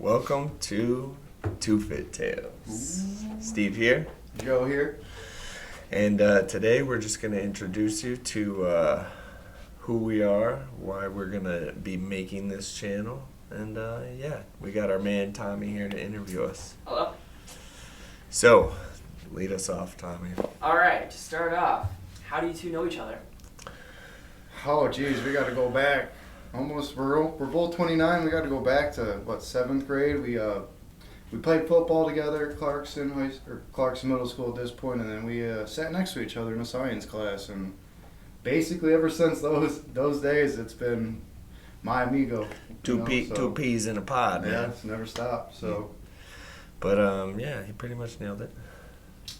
Welcome to TwoFitTales. Steve here. Joe here. And today we're just going to introduce you to who we are, why we're going to be making this channel. And we got our man Tommy here to interview us. Hello. So, lead us off, Tommy. All right, to start off, how do you two know each other? Oh, geez, we got to go back. Almost, we're both 29. We got to go back to, 7th grade. We played football together at Clarkson Middle School at this point, and then we sat next to each other in a science class. And basically, ever since those days, it's been my amigo. Two peas in a pod, man. Yeah, it's never stopped. So, but he pretty much nailed it.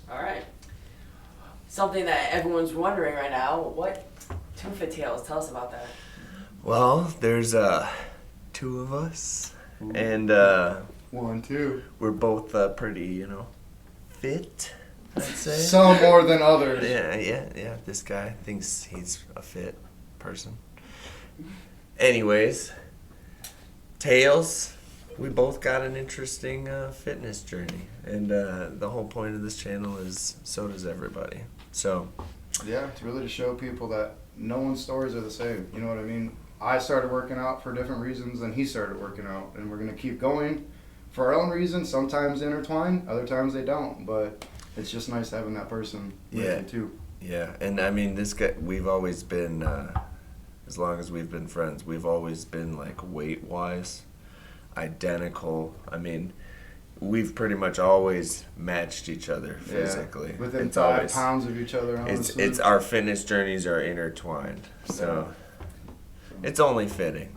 All right. Something that everyone's wondering right now, what TwoFitTales? Tell us about that. Well, there's two of us, and 1, 2. we're both pretty, fit, I'd say. Some more than others. Yeah. This guy thinks he's a fit person. Anyways, Tails, we both got an interesting fitness journey, and the whole point of this channel is so does everybody. So, yeah, it's really to show people that no one's stories are the same. You know what I mean? I started working out for different reasons than he started working out, and we're going to keep going for our own reasons. Sometimes they intertwine, other times they don't, but it's just nice having that person with you too. Yeah, and I mean, this guy, we've always been, as long as we've been friends, we've always been, like, weight-wise, identical. I mean, we've pretty much always matched each other physically. Yeah, within 5 pounds of each other, honestly. It's our fitness journeys are intertwined, so it's only fitting.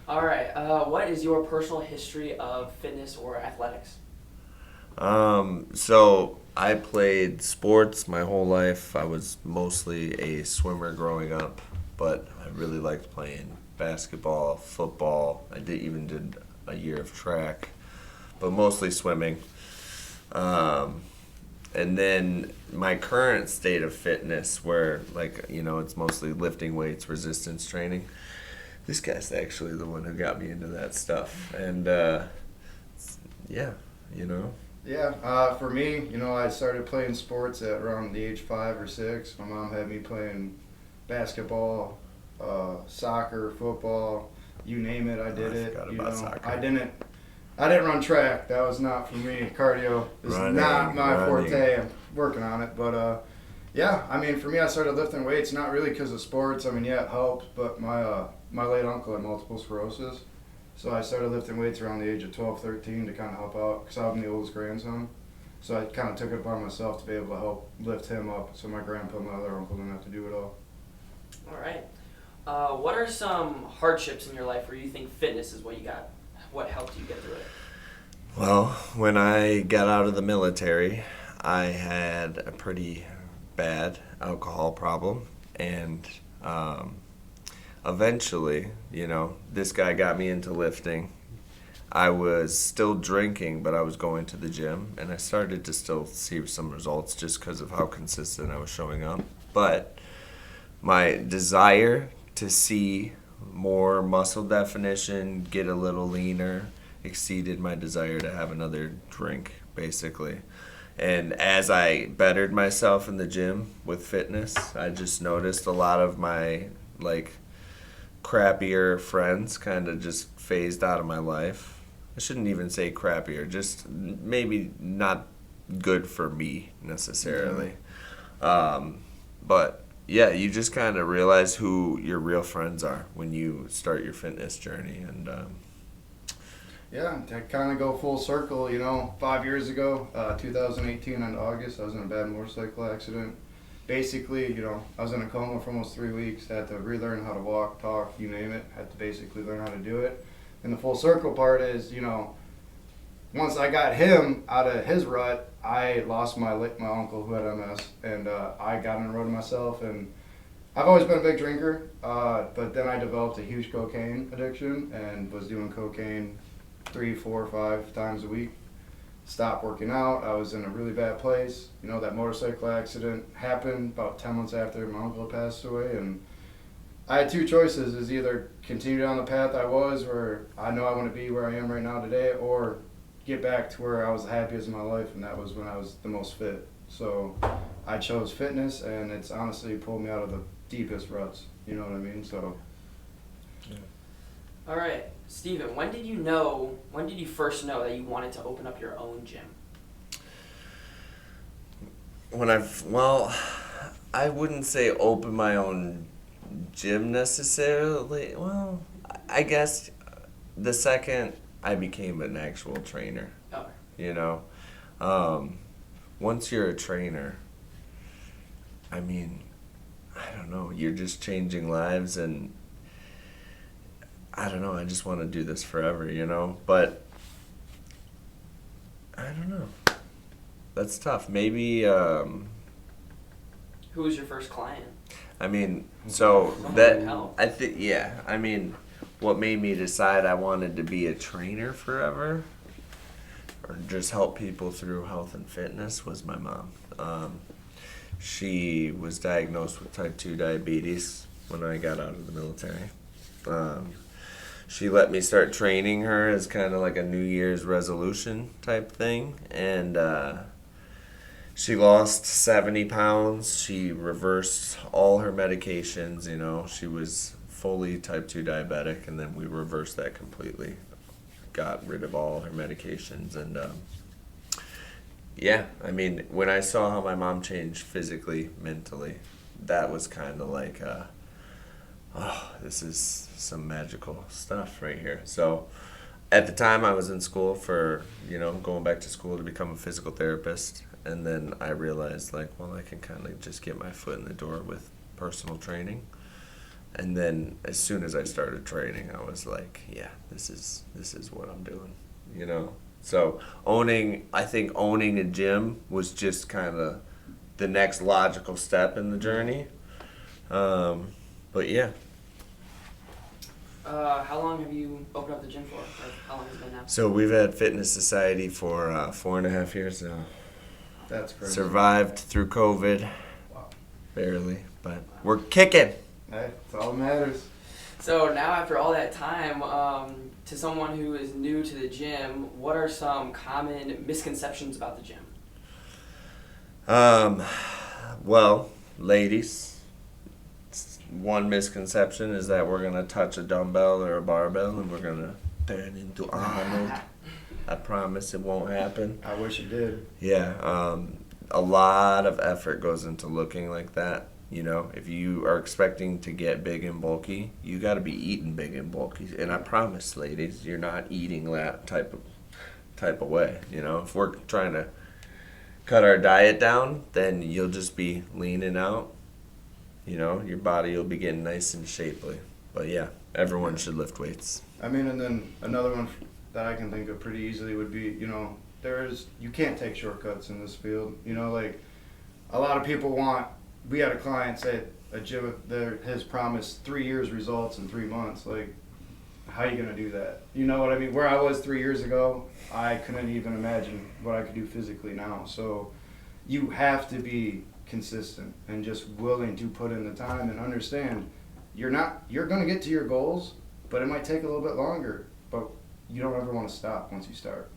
All right. What is your personal history of fitness or athletics? So I played sports my whole life. I was mostly a swimmer growing up, but I really liked playing basketball, football. I did a year of track, but mostly swimming. And then my current state of fitness, where it's mostly lifting weights, resistance training. This guy's actually the one who got me into that stuff, and Yeah, for me, I started playing sports at around the age 5 or 6. My mom had me playing basketball, soccer, football, you name it, I did it. Forgot about soccer. I didn't run track. That was not for me. Cardio is not my forte. I'm working on it, but for me, I started lifting weights not really because of sports. I mean, yeah, it helped, but my late uncle had multiple sclerosis. So I started lifting weights around the age of 12, 13 to kind of help out because I'm the oldest grandson. So I kind of took it upon myself to be able to help lift him up so my grandpa and my other uncle didn't have to do it all. All right. What are some hardships in your life where you think fitness is what helped you get through it? Well, when I got out of the military, I had a pretty bad alcohol problem, and eventually, this guy got me into lifting. I was still drinking, but I was going to the gym, and I started to still see some results just because of how consistent I was showing up. But my desire to see more muscle definition, get a little leaner, exceeded my desire to have another drink, basically. And as I bettered myself in the gym with fitness, I just noticed a lot of my, crappier friends kind of just phased out of my life. I shouldn't even say crappier, just maybe not good for me necessarily. But yeah, you just kind of realize who your real friends are when you start your fitness journey. And yeah, to kind of go full circle, 5 years ago, 2018 in August, I was in a bad motorcycle accident. Basically, I was in a coma for almost 3 weeks, had to relearn how to walk, talk, you name it, had to basically learn how to do it. And the full circle part is, once I got him out of his rut, I lost my uncle who had MS, and I got on the road myself, and I've always been a big drinker, but then I developed a huge cocaine addiction and was doing cocaine 3, 4, 5 times a week. Stopped working out. I was in a really bad place. That motorcycle accident happened about 10 months after my uncle had passed away, and I had two choices: is either continue down the path I was, where I know I want to be where I am right now today, or get back to where I was the happiest in my life, and that was when I was the most fit. So I chose fitness, and it's honestly pulled me out of the deepest ruts. You know what I mean? So. All right, Steven, when did you first know that you wanted to open up your own gym? I wouldn't say open my own gym necessarily. Well, I guess the second I became an actual trainer, Oh. you know, once you're a trainer, I mean, I don't know, you're just changing lives, and I don't know, I just want to do this forever, you know, but I don't know. That's tough. Maybe, Who was your first client? I mean, so Someone that, would help. I think, yeah, I mean, what made me decide I wanted to be a trainer forever or just help people through health and fitness was my mom. She was diagnosed with type 2 diabetes when I got out of the military. She let me start training her as kind of like a New Year's resolution type thing, and she lost 70 pounds. She reversed all her medications. You know, she was fully type 2 diabetic, and then we reversed that completely. Got rid of all her medications, and yeah, I mean, when I saw how my mom changed physically, mentally, that was kind of like, oh, this is some magical stuff right here. So at the time I was in school for, going back to school to become a physical therapist. And then I realized, like, well, I can kind of just get my foot in the door with personal training. And then as soon as I started training, I was like, yeah, this is what I'm doing, So I think owning a gym was just kind of the next logical step in the journey. But yeah. How long have you opened up the gym for? Or how long has it been now? So we've had Fitness Society for 4.5 years now. That's crazy. Survived through COVID. Wow. Barely, but we're kicking. Hey, that's all that matters. So now after all that time, to someone who is new to the gym, what are some common misconceptions about the gym? Well, ladies, one misconception is that we're going to touch a dumbbell or a barbell and we're going to turn into Arnold. I promise it won't happen. I wish it did. Yeah, a lot of effort goes into looking like that. If you are expecting to get big and bulky, you got to be eating big and bulky. And I promise, ladies, you're not eating that type of way. If we're trying to cut our diet down, then you'll just be leaning out. Your body will be getting nice and shapely. But yeah, everyone should lift weights. I mean, and then another one that I can think of pretty easily would be, you can't take shortcuts in this field. Like a lot of people we had a client say a gym has promised 3 years results in 3 months. Like, how are you going to do that? You know what I mean? Where I was 3 years ago, I couldn't even imagine what I could do physically now. So you have to be consistent and just willing to put in the time and understand you're going to get to your goals, but it might take a little bit longer. But you don't ever want to stop once you start.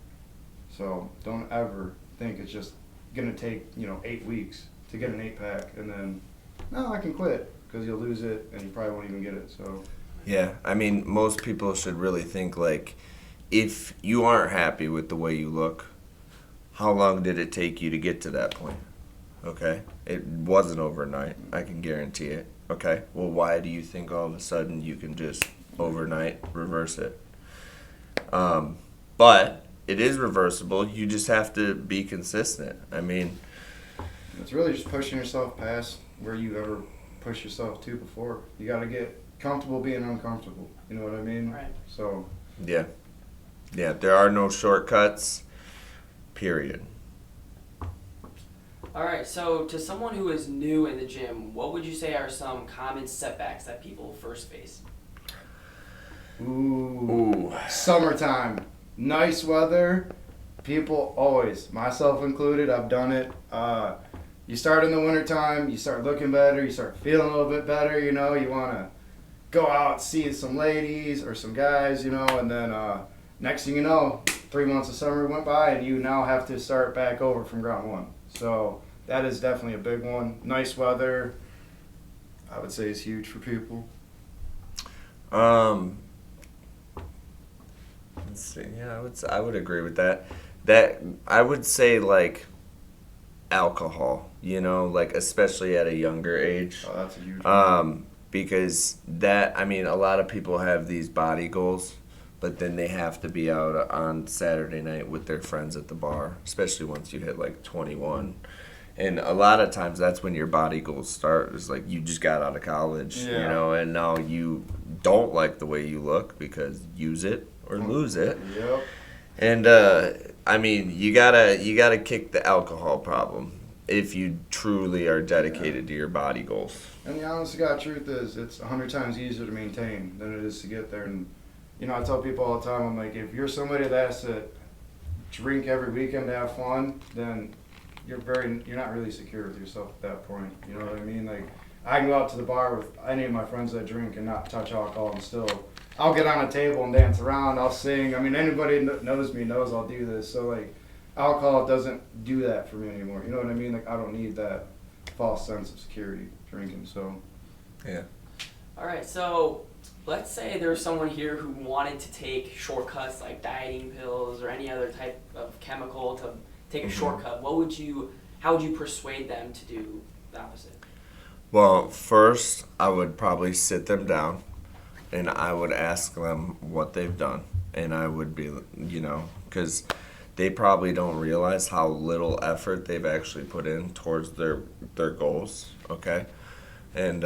So don't ever think it's just going to take 8 weeks to get an 8-pack and then no, I can quit, because you'll lose it and you probably won't even get it. So yeah, I mean, most people should really think, like, if you aren't happy with the way you look, how long did it take you to get to that point? Okay, it wasn't overnight, I can guarantee it. Okay, well, why do you think all of a sudden you can just overnight reverse it? But it is reversible. You just have to be consistent. I mean, it's really just pushing yourself past where you ever pushed yourself to before. You got to get comfortable being uncomfortable. You know what I mean? Right. So. Yeah, there are no shortcuts, period. All right, so to someone who is new in the gym, what would you say are some common setbacks that people first face? Ooh. Summertime. Nice weather. People always, myself included, I've done it. You start in the wintertime, you start looking better, you start feeling a little bit better, you want to go out, see some ladies or some guys, you know, and then next thing you know, 3 months of summer went by and you now have to start back over from ground one. So that is definitely a big one. Nice weather, I would say, is huge for people. Let's see. Yeah, I would agree with that. That I would say like alcohol, you know, like especially at a younger age. Oh, that's a huge one. Because that, I mean, a lot of people have these body goals, but then they have to be out on Saturday night with their friends at the bar, especially once you hit like 21. And a lot of times that's when your body goals start. It's like you just got out of college, you Yeah. know, and now you don't like the way you look because use it or lose it. Yep. And I mean, you gotta kick the alcohol problem if you truly are dedicated to your body goals. And the honest to God truth is, it's 100 times easier to maintain than it is to get there. And, you know, I tell people all the time, I'm like, if you're somebody that has to drink every weekend to have fun, then you're not really secure with yourself at that point. You know what I mean? Like, I can go out to the bar with any of my friends that drink and not touch alcohol, and still, I'll get on a table and dance around, I'll sing. I mean, anybody knows me knows I'll do this. So, like, alcohol doesn't do that for me anymore. You know what I mean? Like, I don't need that false sense of security drinking. So Yeah. All right, so let's say there's someone here who wanted to take shortcuts like dieting pills or any other type of chemical to take a shortcut. How would you persuade them to do the opposite? Well, first, I would probably sit them down and I would ask them what they've done. And I would be, you know, because they probably don't realize how little effort they've actually put in towards their goals, okay? And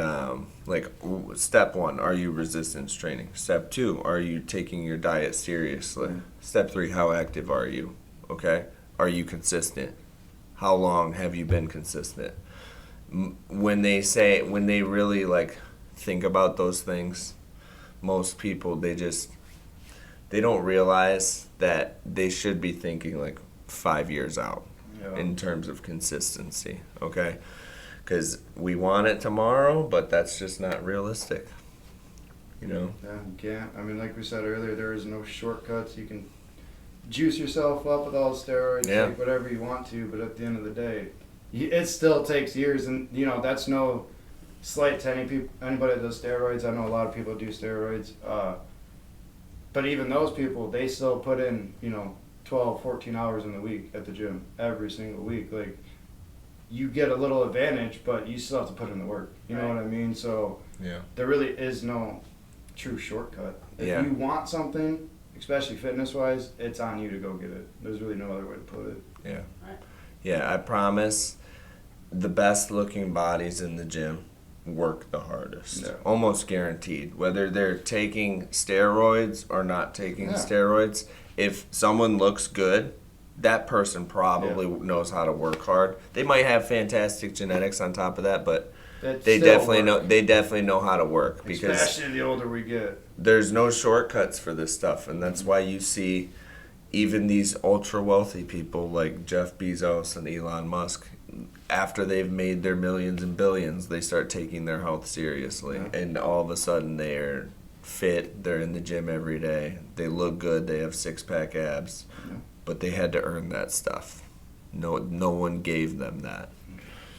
step 1, are you resistance training? Step 2, are you taking your diet seriously? Step 3, how active are you? Okay? Are you consistent? How long have you been consistent? When they really like think about those things, most people they don't realize that they should be thinking like 5 years out in terms of consistency, okay? Because we want it tomorrow, but that's just not realistic, you know? yeah, you can't. I mean, like we said earlier, there is no shortcuts. You can juice yourself up with all the steroids, take whatever you want to, but at the end of the day, it still takes years. And, you know, that's no slight to anybody that does steroids. I know a lot of people do steroids. But even those people, they still put in, you know, 12, 14 hours in the week at the gym every single week. Like, you get a little advantage, but you still have to put in the work. You know what I mean? So there really is no true shortcut. If you want something, especially fitness-wise, it's on you to go get it. There's really no other way to put it. Yeah. Yeah, I promise the best-looking bodies in the gym work the hardest. Yeah. Almost guaranteed. Whether they're taking steroids or not taking steroids, if someone looks good, that person probably knows how to work hard. They might have fantastic genetics on top of that, but they definitely know how to work, because especially the older we get. There's no shortcuts for this stuff, and that's why you see even these ultra wealthy people like Jeff Bezos and Elon Musk, after they've made their millions and billions, they start taking their health seriously, and all of a sudden they're fit, they're in the gym every day, they look good, they have six-pack abs. But they had to earn that stuff. No one gave them that.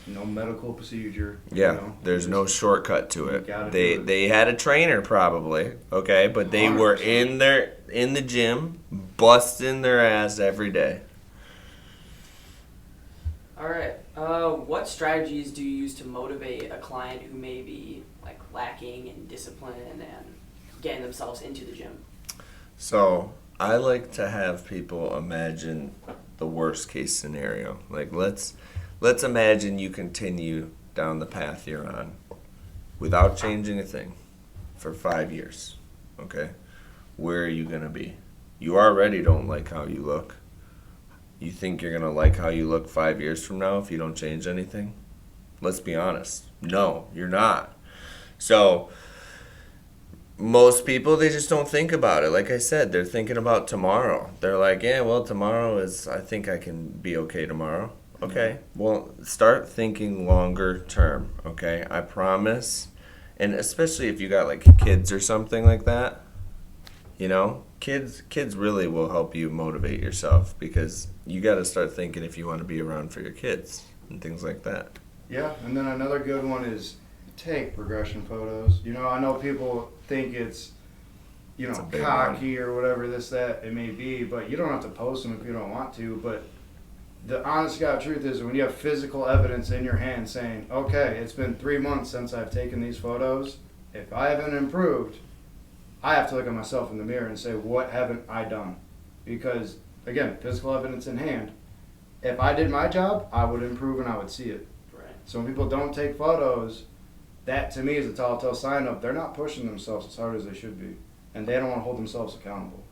No medical procedure. Yeah, you know, there's no shortcut to it. They They had a trainer probably, okay, but they 100%. Were in the gym, busting their ass every day. All right. What strategies do you use to motivate a client who may be like lacking in discipline and getting themselves into the gym? So I like to have people imagine the worst case scenario. Like let's imagine you continue down the path you're on without changing a thing for 5 years. Okay? Where are you gonna be? You already don't like how you look. You think you're gonna like how you look 5 years from now if you don't change anything? Let's be honest. No, you're not. So most people, they just don't think about it. Like I said, they're thinking about tomorrow. They're like, yeah, well, tomorrow I think I can be okay tomorrow. Okay, well, start thinking longer term, okay? I promise And especially if you got like kids or something like that, you know, kids really will help you motivate yourself, because you got to start thinking if you want to be around for your kids and things like that. Yeah, and then another good one is take progression photos. You know, I know people think it's, you It's a know, big cocky or whatever this, that it may be, but you don't have to post them if you don't want to. But the honest God truth is, when you have physical evidence in your hand saying, okay, it's been 3 months since I've taken these photos, if I haven't improved, I have to look at myself in the mirror and say, what haven't I done? Because, again, physical evidence in hand, if I did my job, I would improve and I would see it. Right. So when people don't take photos, that to me is a telltale sign of they're not pushing themselves as hard as they should be. And they don't want to hold themselves accountable.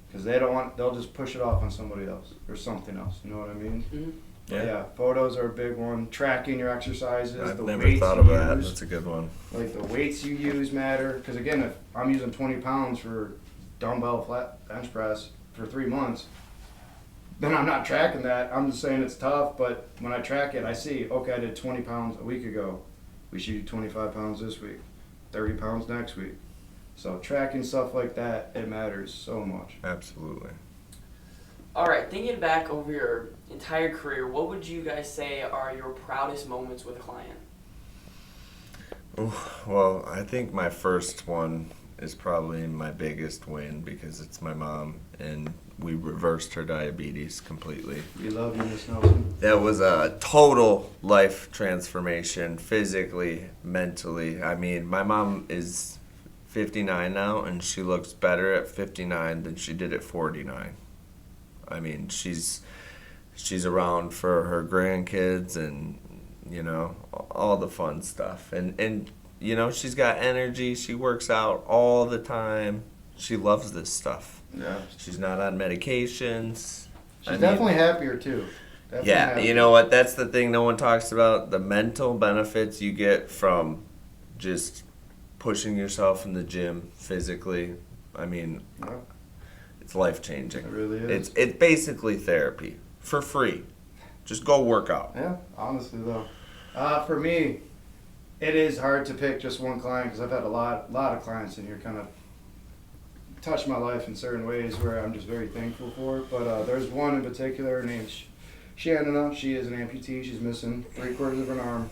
Because they'll just push it off on somebody else or something else. You know what I mean? Mm-hmm. Yeah, photos are a big one. Tracking your exercises, I've the never weights thought you of that. use. That's a good one. Like the weights you use matter. Because again, if I'm using 20 pounds for dumbbell flat bench press for 3 months, then I'm not tracking that. I'm just saying it's tough. But when I track it, I see, okay, I did 20 pounds a week ago. We should do 25 pounds this week, 30 pounds next week. So tracking stuff like that, it matters so much. Absolutely. All right, thinking back over your entire career, what would you guys say are your proudest moments with a client? Ooh, well, I think my first one is probably my biggest win, because it's my mom, and we reversed her diabetes completely. We love you, Miss Nelson. That was a total life transformation, physically, mentally. I mean, my mom is 59 now, and she looks better at 59 than she did at 49. I mean, she's around for her grandkids and, you know, all the fun stuff. And you know, she's got energy. She works out all the time. She loves this stuff. Yeah. She's not on medications. She's definitely happier too. Definitely Yeah, happier. you know what? That's the thing no one talks about. The mental benefits you get from just pushing yourself in the gym physically. I mean, Yeah, it's life-changing. it really is. It's basically therapy for free. Just go work out. Yeah, honestly though, for me, it is hard to pick just one client because I've had a lot of clients in here kind of touch my life in certain ways where I'm just very thankful for. But there's one in particular named Shannon. She is an amputee. She's missing 3/4 of an arm,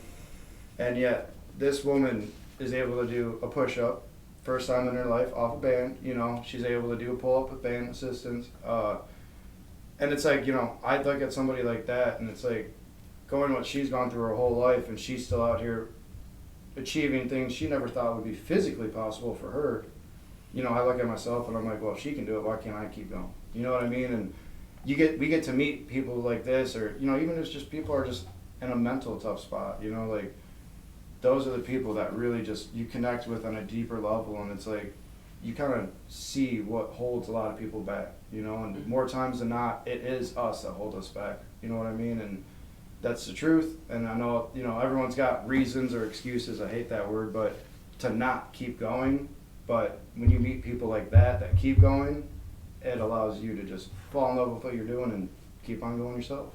and yet this woman is able to do a push-up, first time in her life off a band. You know, she's able to do a pull-up with band assistance. And it's like, you know, I look at somebody like that, and it's like going what she's gone through her whole life, and she's still out here achieving things she never thought would be physically possible for her. You know, I look at myself and I'm like, well, if she can do it, why can't I keep going? You know what I mean? And we get to meet people like this, or, you know, even if it's just people are just in a mental tough spot, you know, like those are the people that really just you connect with on a deeper level, and it's like you kind of see what holds a lot of people back, you know, and more times than not, it is us that hold us back, you know what I mean? And that's the truth. And I know, you know, everyone's got reasons or excuses, I hate that word, but to not keep going. But when you meet people like that keep going, it allows you to just fall in love with what you're doing and keep on going yourself.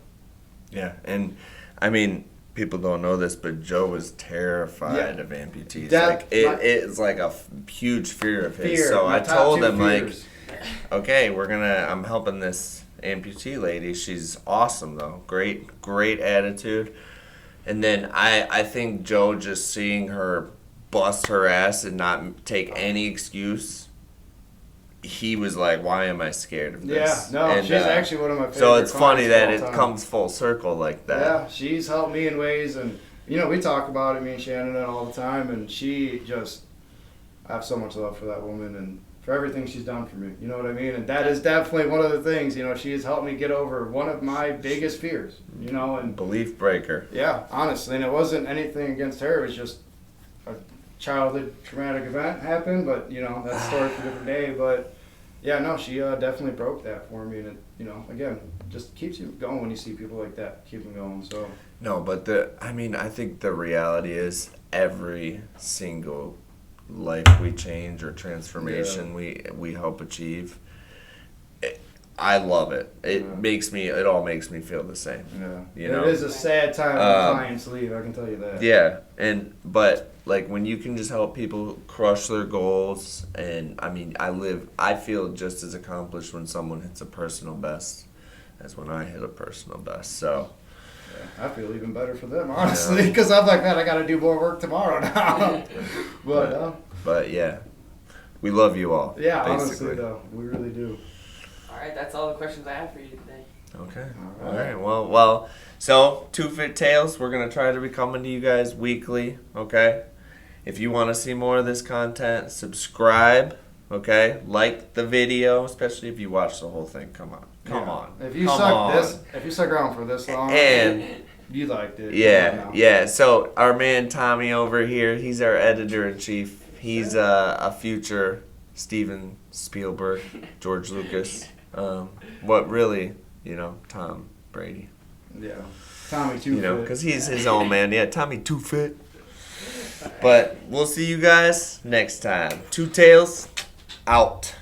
Yeah, and I mean, people don't know this, but Joe was terrified Yeah. of amputees. That- It's like a huge fear of his. Fear, So my I top told two him, fears. like, okay, I'm helping this amputee lady. She's awesome though. Great attitude. And then I think Joe, just seeing her bust her ass and not take any excuse, he was like, why am I scared of this? Yeah, no, And, she's actually one of my favorite so it's funny clients that of it all time. comes full circle like that. Yeah, she's helped me in ways, and you know, we talk about it, me and Shannon, all the time, and she just, I have so much love for that woman and for everything she's done for me, you know what I mean? And that is definitely one of the things, you know, she has helped me get over one of my biggest fears, you know, and Belief breaker. yeah, honestly, and it wasn't anything against her, it was just a childhood traumatic event happened, but, you know, that's a story for a different day, but yeah, no, she definitely broke that for me, and it, you know, again, just keeps you going when you see people like that, keep them going, so. No, but I think the reality is every single life we change or transformation we help achieve, I love it. It all makes me feel the same. Yeah, You know? it is a sad time when clients leave. I can tell you that. Yeah, but Like when you can just help people crush their goals, and I feel just as accomplished when someone hits a personal best as when I hit a personal best. So I feel even better for them, honestly, because I'm like, man, I got to do more work tomorrow now. but yeah, we love you all. Yeah, basically. honestly, though, we really do. All right, that's all the questions I have for you today. Okay. All All right. right. Well. So, TwoFitTales, we're gonna try to be coming to you guys weekly. Okay. If you want to see more of this content, subscribe. Okay. Like the video, especially if you watch the whole thing. Come on. If you Come suck on. if you stuck around for this long, And you liked it. yeah. So our man Tommy over here, he's our editor in chief. He's a future Steven Spielberg, George Lucas. What really, Tom Brady. Yeah. Tommy too. Because he's his own man. Yeah, Tommy Too Fit. But we'll see you guys next time. Two Tails out.